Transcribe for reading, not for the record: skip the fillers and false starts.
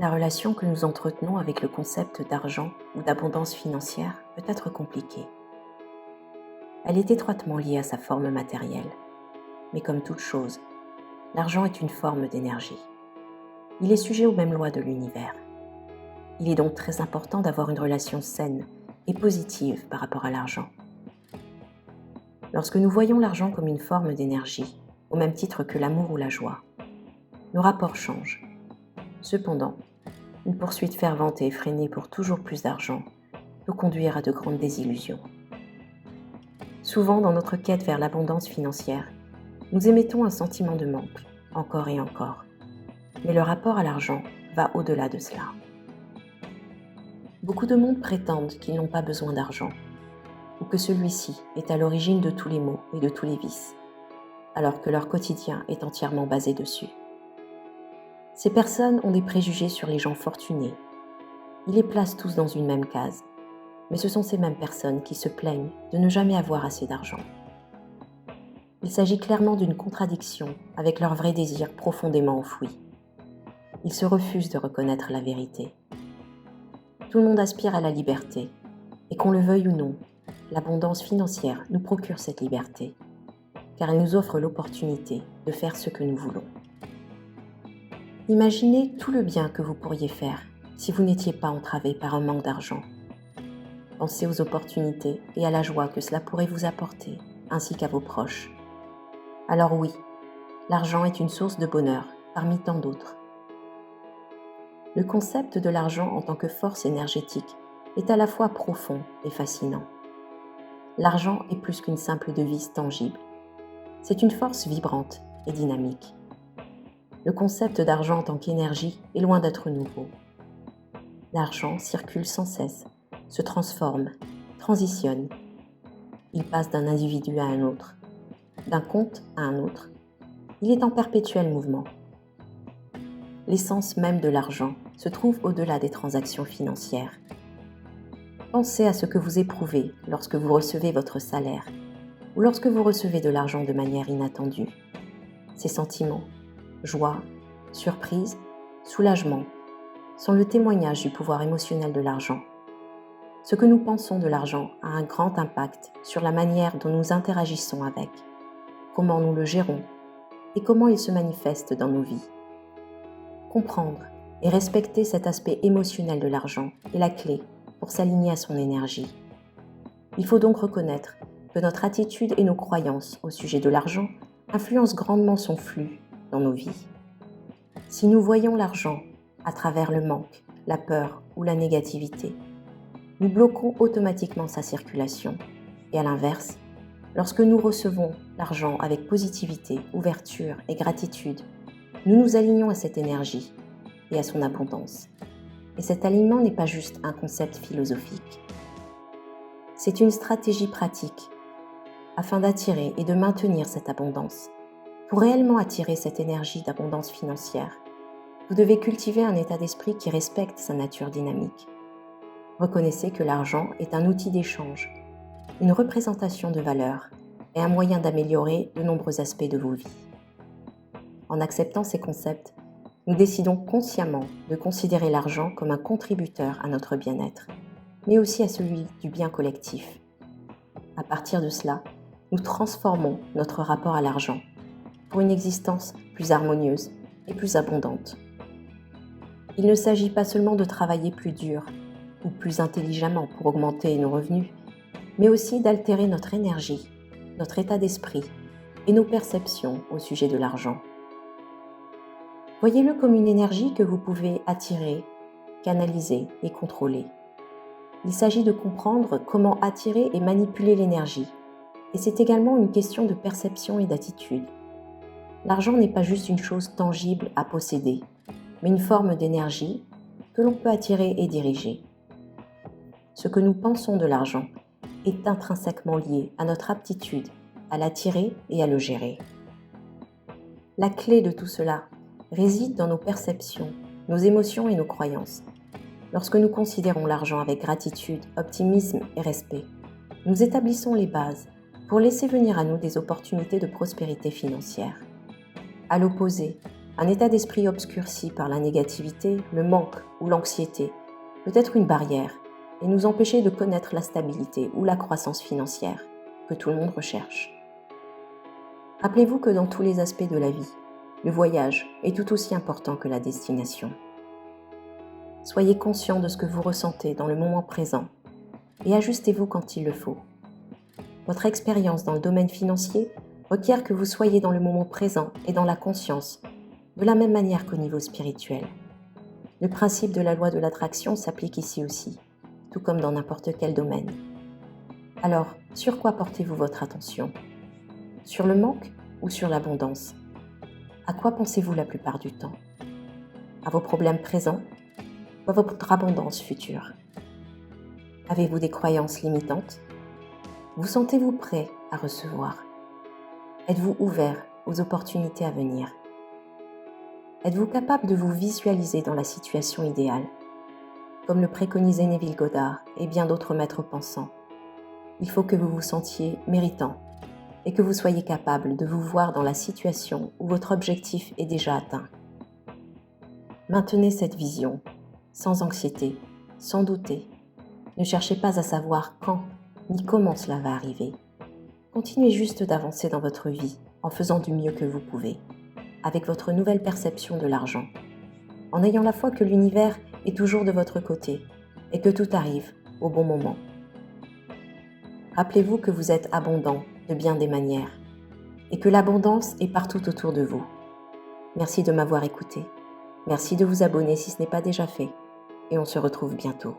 La relation que nous entretenons avec le concept d'argent ou d'abondance financière peut être compliquée. Elle est étroitement liée à sa forme matérielle. Mais comme toute chose, l'argent est une forme d'énergie. Il est sujet aux mêmes lois de l'univers. Il est donc très important d'avoir une relation saine et positive par rapport à l'argent. Lorsque nous voyons l'argent comme une forme d'énergie, au même titre que l'amour ou la joie, nos rapports changent. Cependant, une poursuite fervente et effrénée pour toujours plus d'argent peut conduire à de grandes désillusions. Souvent, dans notre quête vers l'abondance financière, nous émettons un sentiment de manque, encore et encore. Mais le rapport à l'argent va au-delà de cela. Beaucoup de monde prétendent qu'ils n'ont pas besoin d'argent, ou que celui-ci est à l'origine de tous les maux et de tous les vices, alors que leur quotidien est entièrement basé dessus. Ces personnes ont des préjugés sur les gens fortunés. Ils les placent tous dans une même case, mais ce sont ces mêmes personnes qui se plaignent de ne jamais avoir assez d'argent. Il s'agit clairement d'une contradiction avec leur vrai désir profondément enfoui. Ils se refusent de reconnaître la vérité. Tout le monde aspire à la liberté, et qu'on le veuille ou non, l'abondance financière nous procure cette liberté, car elle nous offre l'opportunité de faire ce que nous voulons. Imaginez tout le bien que vous pourriez faire si vous n'étiez pas entravé par un manque d'argent. Pensez aux opportunités et à la joie que cela pourrait vous apporter, ainsi qu'à vos proches. Alors oui, l'argent est une source de bonheur parmi tant d'autres. Le concept de l'argent en tant que force énergétique est à la fois profond et fascinant. L'argent est plus qu'une simple devise tangible. C'est une force vibrante et dynamique. Le concept d'argent en tant qu'énergie est loin d'être nouveau. L'argent circule sans cesse, se transforme, transitionne. Il passe d'un individu à un autre, d'un compte à un autre. Il est en perpétuel mouvement. L'essence même de l'argent se trouve au-delà des transactions financières. Pensez à ce que vous éprouvez lorsque vous recevez votre salaire ou lorsque vous recevez de l'argent de manière inattendue. Ces sentiments, joie, surprise, soulagement, sont le témoignage du pouvoir émotionnel de l'argent. Ce que nous pensons de l'argent a un grand impact sur la manière dont nous interagissons avec, comment nous le gérons et comment il se manifeste dans nos vies. Comprendre et respecter cet aspect émotionnel de l'argent est la clé pour s'aligner à son énergie. Il faut donc reconnaître que notre attitude et nos croyances au sujet de l'argent influencent grandement son flux dans nos vies. Si nous voyons l'argent à travers le manque, la peur ou la négativité, nous bloquons automatiquement sa circulation. Et à l'inverse, lorsque nous recevons l'argent avec positivité, ouverture et gratitude, nous nous alignons à cette énergie et à son abondance. Et cet alignement n'est pas juste un concept philosophique. C'est une stratégie pratique afin d'attirer et de maintenir cette abondance. Pour réellement attirer cette énergie d'abondance financière, vous devez cultiver un état d'esprit qui respecte sa nature dynamique. Reconnaissez que l'argent est un outil d'échange, une représentation de valeur et un moyen d'améliorer de nombreux aspects de vos vies. En acceptant ces concepts, nous décidons consciemment de considérer l'argent comme un contributeur à notre bien-être, mais aussi à celui du bien collectif. À partir de cela, nous transformons notre rapport à l'argent pour une existence plus harmonieuse et plus abondante. Il ne s'agit pas seulement de travailler plus dur ou plus intelligemment pour augmenter nos revenus, mais aussi d'altérer notre énergie, notre état d'esprit et nos perceptions au sujet de l'argent. Voyez-le comme une énergie que vous pouvez attirer, canaliser et contrôler. Il s'agit de comprendre comment attirer et manipuler l'énergie, et c'est également une question de perception et d'attitude. L'argent n'est pas juste une chose tangible à posséder, mais une forme d'énergie que l'on peut attirer et diriger. Ce que nous pensons de l'argent est intrinsèquement lié à notre aptitude à l'attirer et à le gérer. La clé de tout cela réside dans nos perceptions, nos émotions et nos croyances. Lorsque nous considérons l'argent avec gratitude, optimisme et respect, nous établissons les bases pour laisser venir à nous des opportunités de prospérité financière. À l'opposé, Un état d'esprit obscurci par la négativité, le manque ou l'anxiété peut être une barrière et nous empêcher de connaître la stabilité ou la croissance financière que tout le monde recherche. Rappelez-vous que dans tous les aspects de la vie, le voyage est tout aussi important que la destination. Soyez conscient de ce que vous ressentez dans le moment présent et ajustez-vous quand il le faut. Votre expérience dans le domaine financier requiert que vous soyez dans le moment présent et dans la conscience, de la même manière qu'au niveau spirituel. Le principe de la loi de l'attraction s'applique ici aussi, tout comme dans n'importe quel domaine. Alors, sur quoi portez-vous votre attention ? Sur le manque ou sur l'abondance ? À quoi pensez-vous la plupart du temps ? À vos problèmes présents ou à votre abondance future ? Avez-vous des croyances limitantes ? Vous sentez-vous prêt à recevoir ? Êtes-vous ouvert aux opportunités à venir ? Êtes-vous capable de vous visualiser dans la situation idéale ? Comme le préconisait Neville Goddard et bien d'autres maîtres pensants, il faut que vous vous sentiez méritant et que vous soyez capable de vous voir dans la situation où votre objectif est déjà atteint. Maintenez cette vision, sans anxiété, sans douter. Ne cherchez pas à savoir quand ni comment cela va arriver. Continuez juste d'avancer dans votre vie en faisant du mieux que vous pouvez, avec votre nouvelle perception de l'argent, en ayant la foi que l'univers est toujours de votre côté et que tout arrive au bon moment. Rappelez-vous que vous êtes abondant de bien des manières et que l'abondance est partout autour de vous. Merci de m'avoir écouté. Merci de vous abonner si ce n'est pas déjà fait et on se retrouve bientôt.